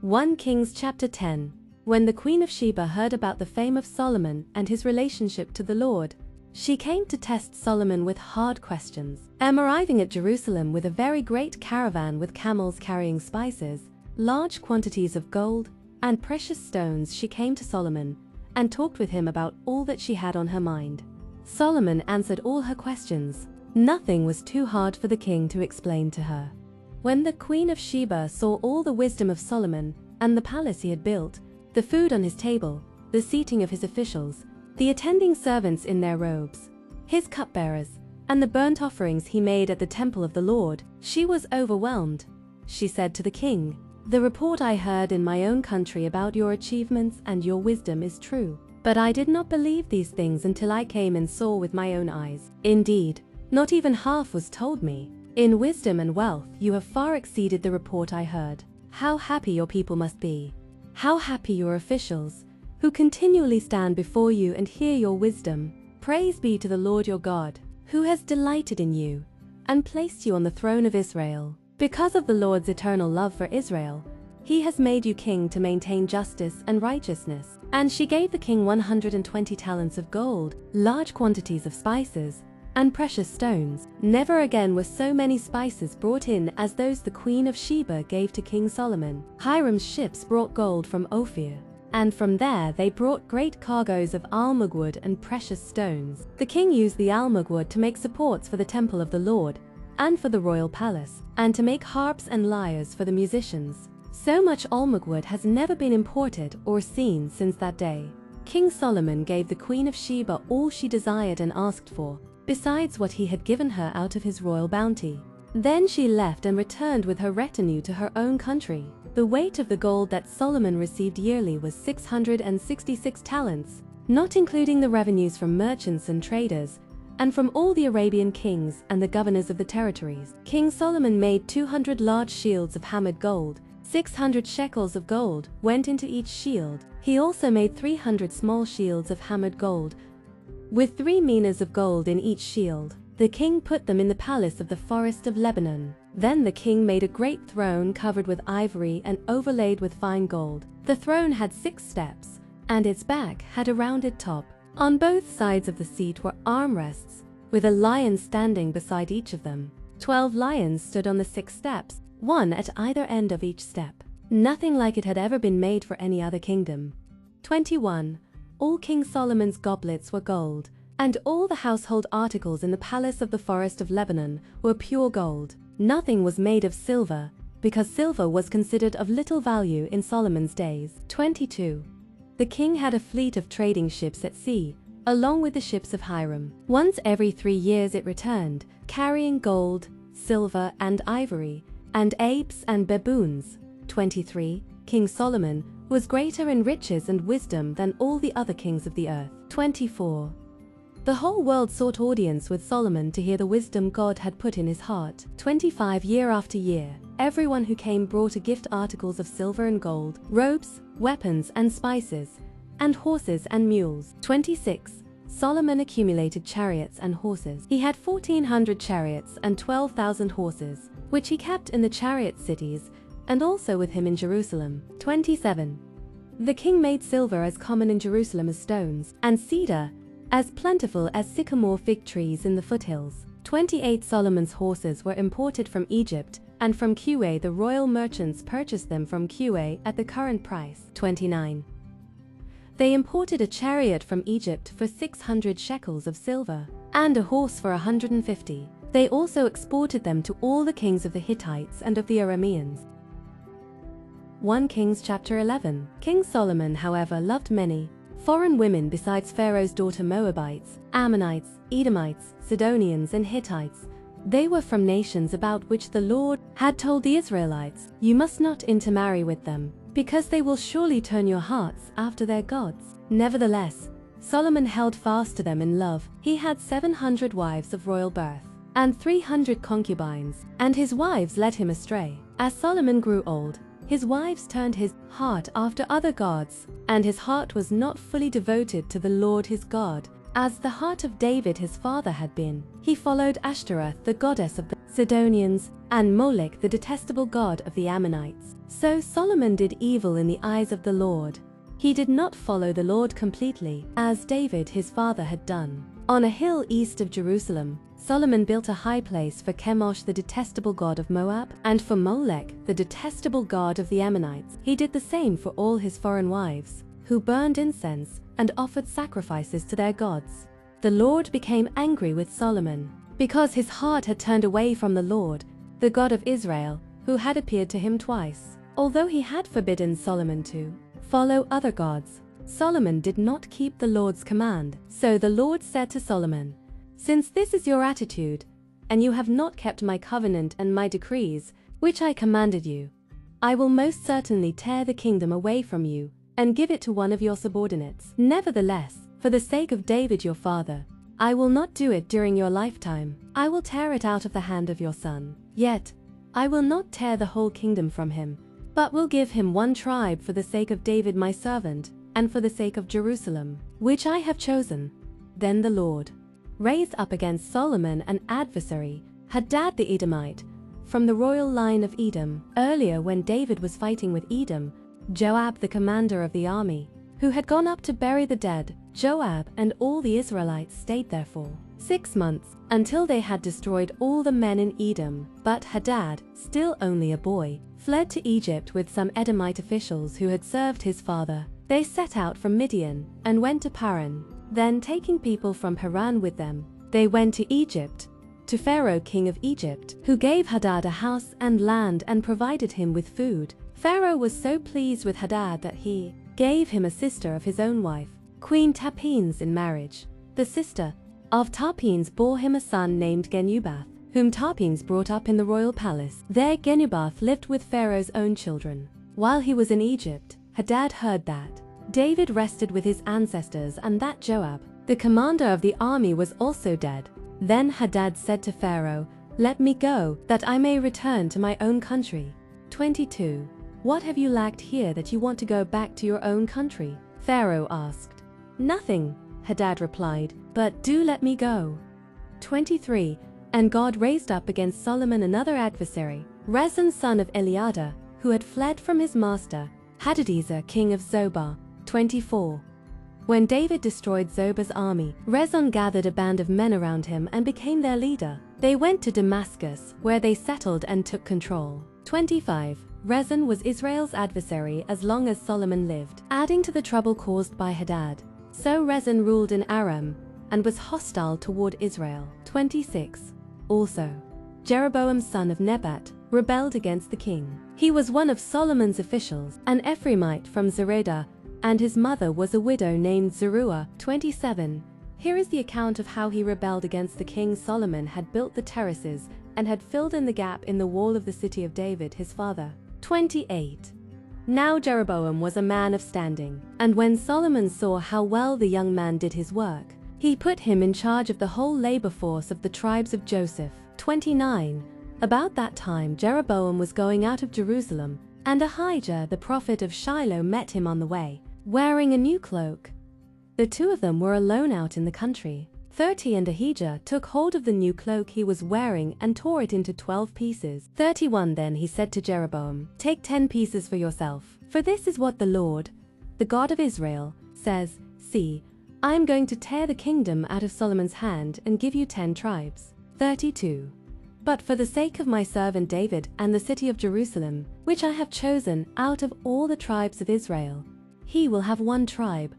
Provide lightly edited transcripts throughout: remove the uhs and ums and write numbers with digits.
1 Kings chapter 10. When the Queen of Sheba heard about the fame of Solomon and his relationship to the Lord, she came to test Solomon with hard questions. Arriving at Jerusalem with a very great caravan with camels carrying spices, large quantities of gold, and precious stones, she came to Solomon and talked with him about all that she had on her mind. Solomon answered all her questions. Nothing was too hard for the king to explain to her. When the Queen of Sheba saw all the wisdom of Solomon and the palace he had built, the food on his table, the seating of his officials, the attending servants in their robes, his cupbearers, and the burnt offerings he made at the temple of the Lord, she was overwhelmed. She said to the king, "The report I heard in my own country about your achievements and your wisdom is true. But I did not believe these things until I came and saw with my own eyes. Indeed, not even half was told me. In wisdom and wealth you have far exceeded the report I heard. How happy your people must be. How happy your officials, who continually stand before you and hear your wisdom. Praise be to the Lord your God, who has delighted in you and placed you on the throne of Israel. Because of the Lord's eternal love for Israel, he has made you king to maintain justice and righteousness." And she gave the king 120 talents of gold, large quantities of spices, and precious stones. Never again were so many spices brought in as those the Queen of Sheba gave to King Solomon. Hiram's ships brought gold from Ophir, and from there they brought great cargoes of almug wood and precious stones. The king used the almug wood to make supports for the temple of the Lord and for the royal palace, and to make harps and lyres for the musicians. So much almug wood has never been imported or seen since that day. King Solomon gave the Queen of Sheba all she desired and asked for, besides what he had given her out of his royal bounty. Then she left and returned with her retinue to her own country. The weight of the gold that Solomon received yearly was 666 talents, not including the revenues from merchants and traders, and from all the Arabian kings and the governors of the territories. King Solomon made 200 large shields of hammered gold. 600 shekels of gold went into each shield. He also made 300 small shields of hammered gold, with 3 minas of gold in each shield. The king put them in the palace of the forest of Lebanon. Then the king made a great throne covered with ivory and overlaid with fine gold. The throne had 6 steps, and its back had a rounded top. On both sides of the seat were armrests, with a lion standing beside each of them. 12 lions stood on the 6 steps, one at either end of each step. Nothing like it had ever been made for any other kingdom. 21. All King Solomon's goblets were gold, and all the household articles in the palace of the forest of Lebanon were pure gold. Nothing was made of silver, because silver was considered of little value in Solomon's days. 22. The king had a fleet of trading ships at sea, along with the ships of Hiram. Once every 3 years it returned, carrying gold, silver, and ivory, and apes and baboons. 23. King Solomon was greater in riches and wisdom than all the other kings of the earth. 24. The whole world sought audience with Solomon to hear the wisdom God had put in his heart. 25. Year after year, everyone who came brought a gift, articles of silver and gold, robes, weapons and spices, and horses and mules. 26. Solomon accumulated chariots and horses. He had 1,400 chariots and 12,000 horses, which he kept in the chariot cities, and also with him in Jerusalem. 27. The king made silver as common in Jerusalem as stones, and cedar as plentiful as sycamore fig trees in the foothills. 28. Solomon's horses were imported from Egypt, and from Kuwait the royal merchants purchased them from Kuwait at the current price. 29. They imported a chariot from Egypt for 600 shekels of silver, and a horse for 150. They also exported them to all the kings of the Hittites and of the Arameans. 1 Kings chapter 11. King Solomon, however, loved many foreign women besides Pharaoh's daughter, Moabites, Ammonites, Edomites, Sidonians, and Hittites. They were from nations about which the Lord had told the Israelites, "You must not intermarry with them, because they will surely turn your hearts after their gods." Nevertheless, Solomon held fast to them in love. He had 700 wives of royal birth, and 300 concubines, and his wives led him astray. As Solomon grew old, his wives turned his heart after other gods, and his heart was not fully devoted to the Lord his God, as the heart of David his father had been. He followed Ashtoreth, the goddess of the Sidonians, and Molech, the detestable god of the Ammonites. So Solomon did evil in the eyes of the Lord. He did not follow the Lord completely, as David his father had done. On a hill east of Jerusalem, Solomon built a high place for Chemosh, the detestable god of Moab, and for Molech, the detestable god of the Ammonites. He did the same for all his foreign wives, who burned incense and offered sacrifices to their gods. The Lord became angry with Solomon, because his heart had turned away from the Lord, the God of Israel, who had appeared to him twice. Although he had forbidden Solomon to follow other gods, Solomon did not keep the Lord's command. So the Lord said to Solomon, "Since this is your attitude, and you have not kept my covenant and my decrees, which I commanded you, I will most certainly tear the kingdom away from you and give it to one of your subordinates. Nevertheless, for the sake of David your father, I will not do it during your lifetime. I will tear it out of the hand of your son. Yet, I will not tear the whole kingdom from him, but will give him one tribe for the sake of David my servant, and for the sake of Jerusalem, which I have chosen." Then the Lord raised up against Solomon an adversary, Hadad the Edomite, from the royal line of Edom. Earlier, when David was fighting with Edom, Joab, the commander of the army, who had gone up to bury the dead, Joab and all the Israelites stayed there for 6 months, until they had destroyed all the men in Edom. But Hadad, still only a boy, fled to Egypt with some Edomite officials who had served his father. They set out from Midian and went to Paran. Then, taking people from Haran with them, they went to Egypt, to Pharaoh king of Egypt, who gave Hadad a house and land and provided him with food. Pharaoh was so pleased with Hadad that he gave him a sister of his own wife, Queen Tapenes, in marriage. The sister of Tapenes bore him a son named Genubath, whom Tapenes brought up in the royal palace. There Genubath lived with Pharaoh's own children. While he was in Egypt, Hadad heard that David rested with his ancestors and that Joab, the commander of the army, was also dead. Then Hadad said to Pharaoh, "Let me go, that I may return to my own country." 22. What have you lacked here that you want to go back to your own country? Pharaoh asked. Nothing, Hadad replied, but do let me go. 23. And God raised up against Solomon another adversary, Rezon son of Eliada, who had fled from his master, Hadadezer king of Zobah. 24. When David destroyed Zobah's army, Rezon gathered a band of men around him and became their leader. They went to Damascus, where they settled and took control. 25. Rezon was Israel's adversary as long as Solomon lived, adding to the trouble caused by Hadad. So Rezon ruled in Aram and was hostile toward Israel. 26. Also, Jeroboam son of Nebat rebelled against the king. He was one of Solomon's officials, an Ephraimite from Zeredah, and his mother was a widow named Zeruiah. 27. Here is the account of how he rebelled against the king. Solomon had built the terraces and had filled in the gap in the wall of the city of David his father. 28. Now Jeroboam was a man of standing, and when Solomon saw how well the young man did his work, he put him in charge of the whole labor force of the tribes of Joseph. 29. About that time Jeroboam was going out of Jerusalem, and Ahijah the prophet of Shiloh met him on the way, wearing a new cloak. The two of them were alone out in the country. 30. And Ahijah took hold of the new cloak he was wearing and tore it into 12 pieces. 31. Then he said to Jeroboam, "Take 10 pieces for yourself, for this is what the Lord, the God of Israel, says, See, I am going to tear the kingdom out of Solomon's hand and give you 10 tribes. 32. But for the sake of my servant David and the city of Jerusalem, which I have chosen out of all the tribes of Israel, he will have 1 tribe.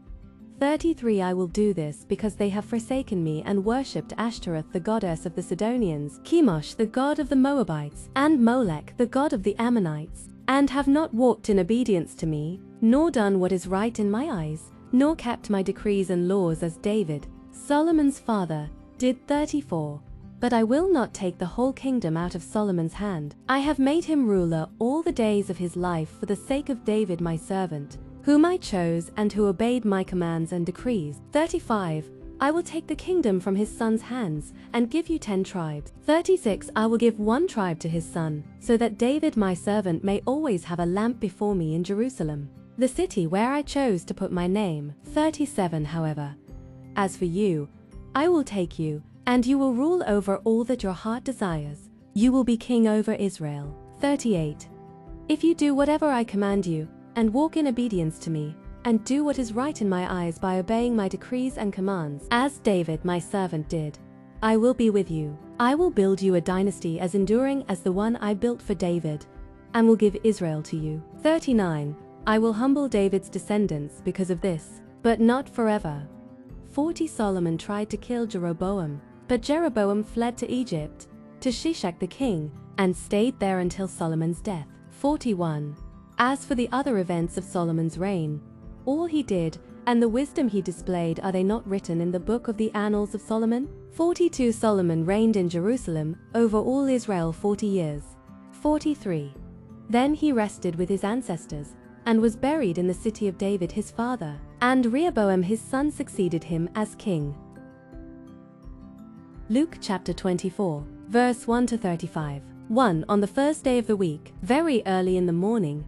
33. I will do this because they have forsaken me and worshipped Ashtoreth the goddess of the Sidonians, Chemosh the god of the Moabites, and Molech the god of the Ammonites, and have not walked in obedience to me, nor done what is right in my eyes, nor kept my decrees and laws as David, Solomon's father, did. 34. But I will not take the whole kingdom out of Solomon's hand. I have made him ruler all the days of his life for the sake of David my servant, whom I chose and who obeyed my commands and decrees. 35. I will take the kingdom from his son's hands and give you 10 tribes. 36. I will give 1 tribe to his son, so that David my servant may always have a lamp before me in Jerusalem, the city where I chose to put my name. 37. However, as for you, I will take you, and you will rule over all that your heart desires, You will be king over Israel. 38. If you do whatever I command you, and walk in obedience to me, and do what is right in my eyes by obeying my decrees and commands, as David my servant did, I will be with you. I will build you a dynasty as enduring as the one I built for David, and will give Israel to you. 39. I will humble David's descendants because of this, but not forever. 40. Solomon tried to kill Jeroboam, but Jeroboam fled to Egypt, to Shishak the king, and stayed there until Solomon's death. 41. As for the other events of Solomon's reign, all he did, and the wisdom he displayed, are they not written in the book of the Annals of Solomon? 42. Solomon reigned in Jerusalem over all Israel 40 years. 43. Then he rested with his ancestors, and was buried in the city of David his father, and Rehoboam his son succeeded him as king. Luke chapter 24, verse 1 to 35. 1. On the first day of the week, very early in the morning,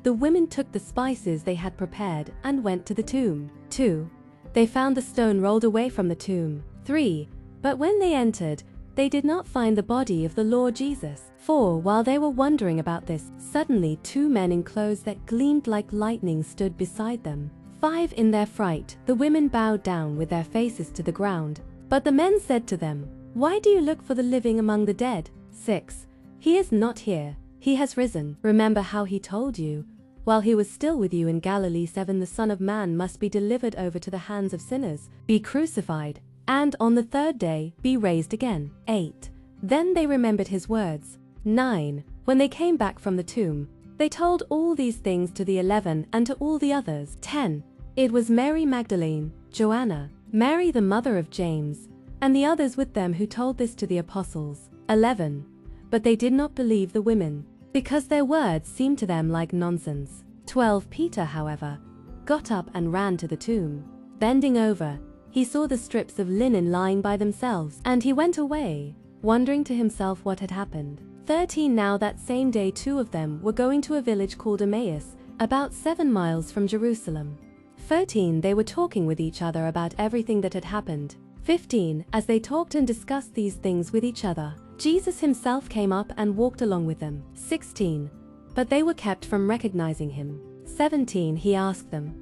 the women took the spices they had prepared and went to the tomb. 2. They found the stone rolled away from the tomb. 3. But when they entered, they did not find the body of the Lord Jesus. 4. While they were wondering about this, suddenly 2 men in clothes that gleamed like lightning stood beside them. 5. In their fright, the women bowed down with their faces to the ground. But the men said to them, "Why do you look for the living among the dead?" 6. He is not here. He has risen. Remember how he told you, while he was still with you in Galilee. 7. The Son of Man must be delivered over to the hands of sinners, be crucified, and on the third day be raised again. 8. Then they remembered his words. 9. When they came back from the tomb, they told all these things to the 11 and to all the others. 10. It was Mary Magdalene, Joanna, Mary the mother of James, and the others with them who told this to the apostles. 11. But they did not believe the women, because their words seemed to them like nonsense. 12. Peter, however, got up and ran to the tomb. Bending over, he saw the strips of linen lying by themselves, and he went away, wondering to himself what had happened. 13. Now that same day 2 of them were going to a village called Emmaus, about 7 miles from Jerusalem. 14. They were talking with each other about everything that had happened. 15. As they talked and discussed these things with each other, Jesus himself came up and walked along with them. 16. But they were kept from recognizing him. 17. He asked them,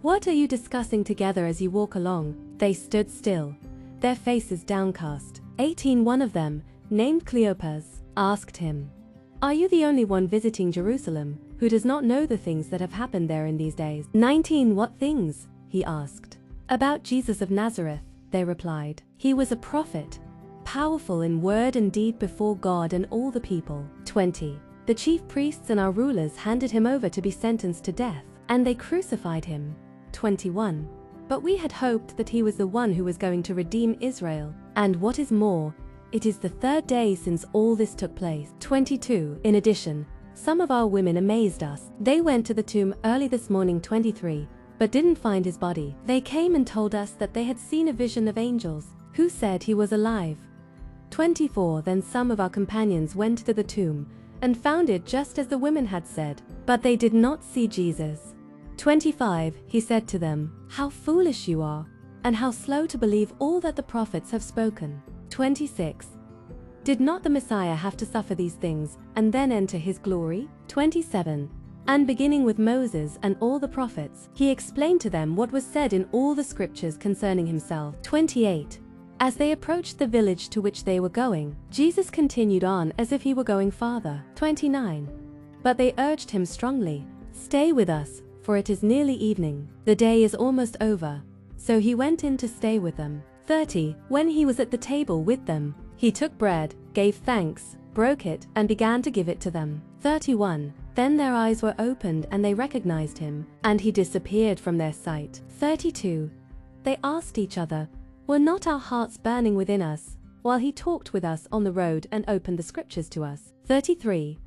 "What are you discussing together as you walk along?" They stood still, their faces downcast. 18. One of them, named Cleopas, asked him, "Are you the only one visiting Jerusalem who does not know the things that have happened there in these days?" 19. What things? He asked. "About Jesus of Nazareth," they replied. "He was a prophet, powerful in word and deed before God and all the people." 20. The chief priests and our rulers handed him over to be sentenced to death, and they crucified him. 21. But we had hoped that he was the one who was going to redeem Israel, and what is more, it is the 3rd day since all this took place. 22. In addition, some of our women amazed us. They went to the tomb early this morning. 23. But didn't find his body. They came and told us that they had seen a vision of angels, who said he was alive. 24. Then some of our companions went to the tomb, and found it just as the women had said, but they did not see Jesus. 25. He said to them, "How foolish you are, and how slow to believe all that the prophets have spoken." 26. Did not the Messiah have to suffer these things, and then enter his glory? 27. And beginning with Moses and all the prophets, he explained to them what was said in all the scriptures concerning himself. 28. As they approached the village to which they were going, Jesus continued on as if he were going farther. 29. But they urged him strongly, "Stay with us, for it is nearly evening. The day is almost over." So he went in to stay with them. 30. When he was at the table with them, he took bread, gave thanks, broke it, and began to give it to them. 31. Then their eyes were opened and they recognized him, and he disappeared from their sight. 32. They asked each other, "Were not our hearts burning within us, while he talked with us on the road and opened the scriptures to us?" 33.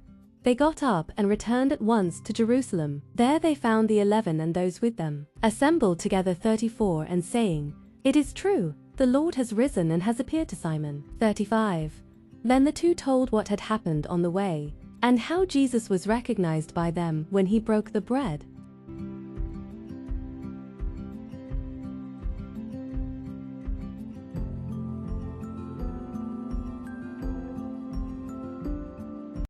They got up and returned at once to Jerusalem. There they found the 11 and those with them, assembled together. 34. And saying, "It is true, the Lord has risen and has appeared to Simon." 35. Then the 2 told what had happened on the way, and how Jesus was recognized by them when he broke the bread.